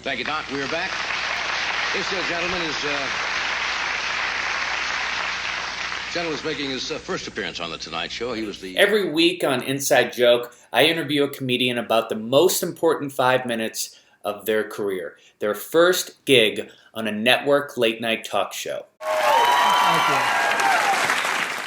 Thank you, Doc. We're back. This gentleman is making his first appearance on The Tonight Show. He was the... Every week on Inside Joke, I interview a comedian about the most important 5 minutes of their career. Their first gig on a network late-night talk show.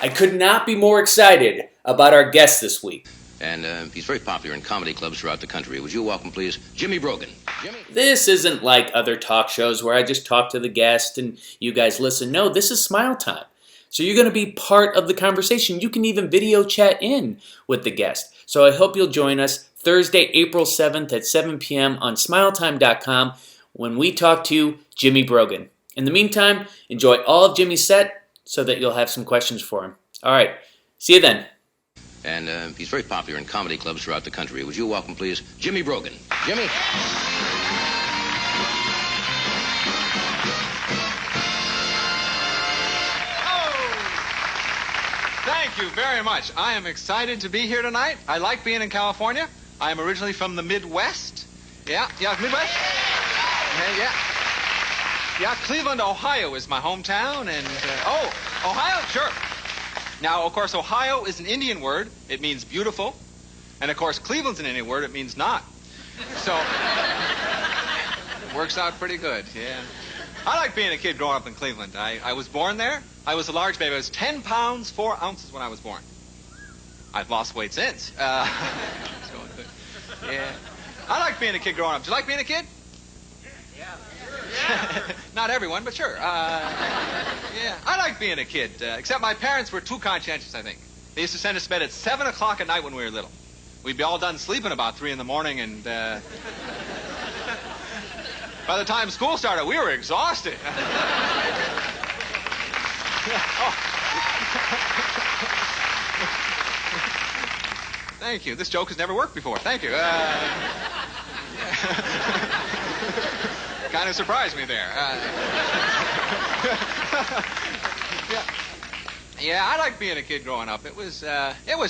I could not be more excited about our guest this week. And he's very popular in comedy clubs throughout the country. Would you welcome, please, Jimmy Brogan. Jimmy? This isn't like other talk shows where I just talk to the guest and you guys listen. No, this is Smile Time. So you're going to be part of the conversation. You can even video chat in with the guest. So I hope you'll join us Thursday, April 7th at 7 p.m. on smiletime.com when we talk to Jimmy Brogan. In the meantime, enjoy all of Jimmy's set so that you'll have some questions for him. All right, see you then. And he's very popular in comedy clubs throughout the country. Would you welcome, please, Jimmy Brogan. Jimmy? Thank you very much. I am excited to be here tonight. I like being in California. I am originally from the Midwest. Yeah, Midwest? Yeah, Cleveland, Ohio is my hometown. And, Ohio? Sure. Now, of course, Ohio is an Indian word. It means beautiful. And, of course, Cleveland's an Indian word. It means not. So, it works out pretty good, yeah. I like being a kid growing up in Cleveland. I was born there. I was a large baby. I was 10 pounds, 4 ounces when I was born. I've lost weight since. Yeah. I like being a kid growing up. Do you like being a kid? Yeah. Not everyone, but sure. Yeah, I like being a kid, except my parents were too conscientious, I think. They used to send us to bed at 7 o'clock at night when we were little. We'd be all done sleeping about 3 in the morning, and by the time school started, we were exhausted. Thank you. This joke has never worked before. Thank you. Kind of surprised me there. Yeah, I like being a kid growing up. It was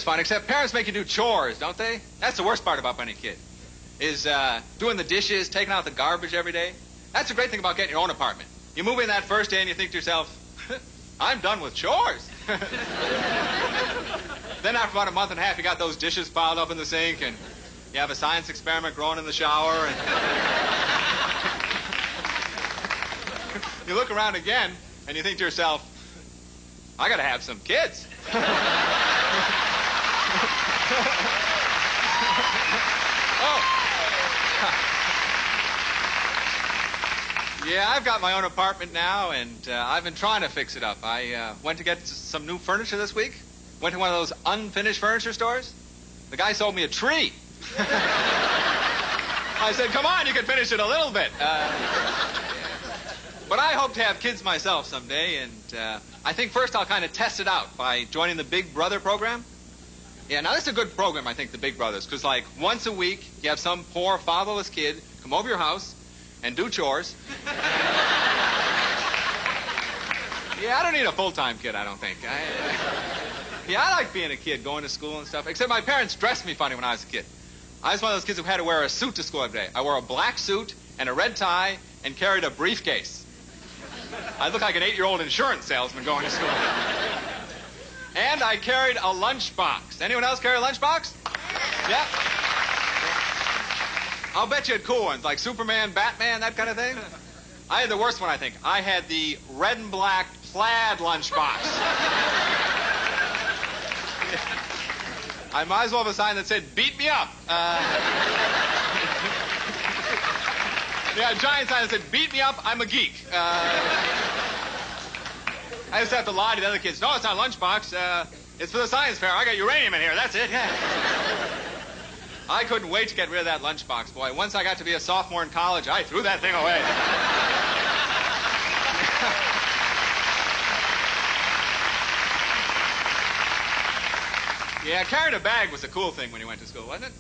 fun, except parents make you do chores, don't they? That's the worst part about being a kid, is doing the dishes, taking out the garbage every day. That's the great thing about getting your own apartment. You move in that first day and you think to yourself, I'm done with chores. Then after about a month and a half, you got those dishes piled up in the sink, and you have a science experiment growing in the shower, and you look around again, and you think to yourself, I gotta have some kids. Yeah, I've got my own apartment now, and I've been trying to fix it up. I went to get some new furniture this week. Went to one of those unfinished furniture stores. The guy sold me a tree. I said, come on, you can finish it a little bit. But I hope to have kids myself someday, and I think first I'll kind of test it out by joining the Big Brother program. Yeah, now this is a good program, I think, the Big Brothers, because like once a week, you have some poor fatherless kid come over your house and do chores. Yeah, I don't need a full-time kid, I don't think. Yeah, I like being a kid, going to school and stuff, except my parents dressed me funny when I was a kid. I was one of those kids who had to wear a suit to school every day. I wore a black suit and a red tie and carried a briefcase. I looked like an 8-year-old insurance salesman going to school. And I carried a lunchbox. Anyone else carry a lunchbox? Yeah. I'll bet you had cool ones, like Superman, Batman, that kind of thing. I had the worst one, I think. I had the red and black plaid lunchbox. I might as well have a sign that said, beat me up. Yeah, a giant sign that said, beat me up, I'm a geek. I just have to lie to the other kids. No, it's not a lunchbox. It's for the science fair. I got uranium in here. That's it. Yeah. I couldn't wait to get rid of that lunchbox, boy. Once I got to be a sophomore in college, I threw that thing away. Yeah, carrying a bag was a cool thing when you went to school, wasn't it?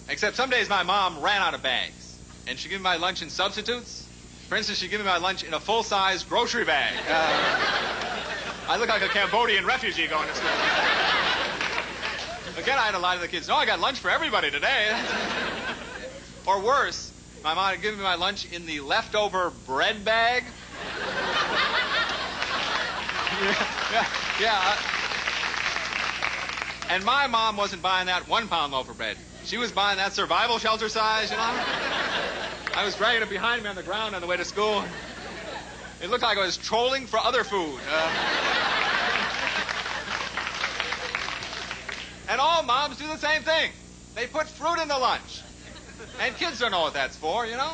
Except some days my mom ran out of bags, and she'd give me my lunch in substitutes. For instance, she'd give me my lunch in a full-size grocery bag. I look like a Cambodian refugee going to school. Again, I had to lie to the kids. No, I got lunch for everybody today. Or worse, My mom had given me my lunch in the leftover bread bag. Yeah. And my mom wasn't buying that 1 pound loaf of bread. She was buying that survival shelter size, you know? I was dragging it behind me on the ground on the way to school. It looked like I was trolling for other food. And all moms do the same thing. They put fruit in the lunch. And kids don't know what that's for, you know?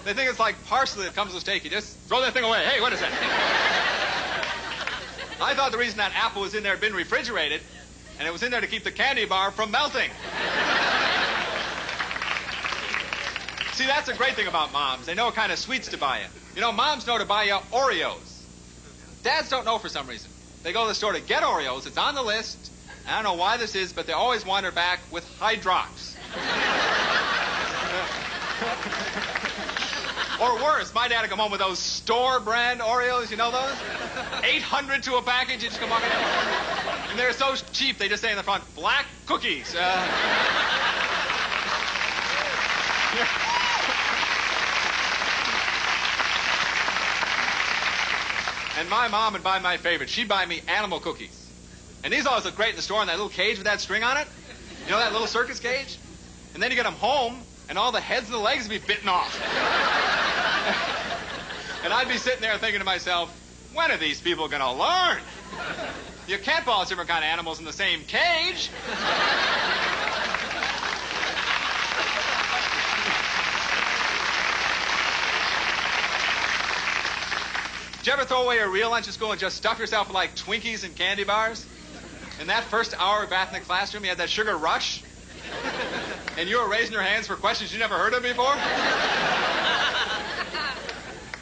They think it's like parsley that comes with steak. You just throw that thing away. Hey, what is that? I thought the reason that apple was in there had been refrigerated, and it was in there to keep the candy bar from melting. See, that's a great thing about moms. They know what kind of sweets to buy you. You know, moms know to buy you Oreos. Dads don't know for some reason. They go to the store to get Oreos. It's on the list. I don't know why this is, but they always wander back with Hydrox. Or worse, my dad would come home with those store-brand Oreos, you know those? 800 to a package, you just come walking in. And they're so cheap, they just say in the front, black cookies. And my mom would buy my favorite. She'd buy me animal cookies. And these always look great in the store in that little cage with that string on it. You know, that little circus cage? And then you get them home, and all the heads and the legs would be bitten off. And I'd be sitting there thinking to myself, when are these people going to learn? You can't put all different kind of animals in the same cage. Did you ever throw away your real lunch at school and just stuff yourself with like Twinkies and candy bars? In that first hour back in the classroom, you had that sugar rush? And you were raising your hands for questions you never heard of before?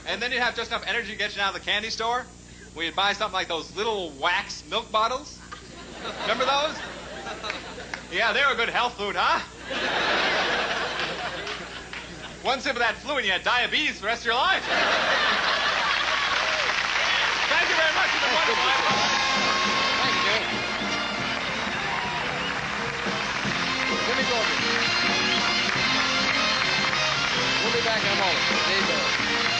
And then you'd have just enough energy to get you out of the candy store, where you'd buy something like those little wax milk bottles. Remember those? Yeah, they were good health food, huh? One sip of that flu and you had diabetes for the rest of your life. Thank you very much. It's been wonderful. Thank you, Jimmy. Jimmy Brogan. We'll be back in a moment. Stay there.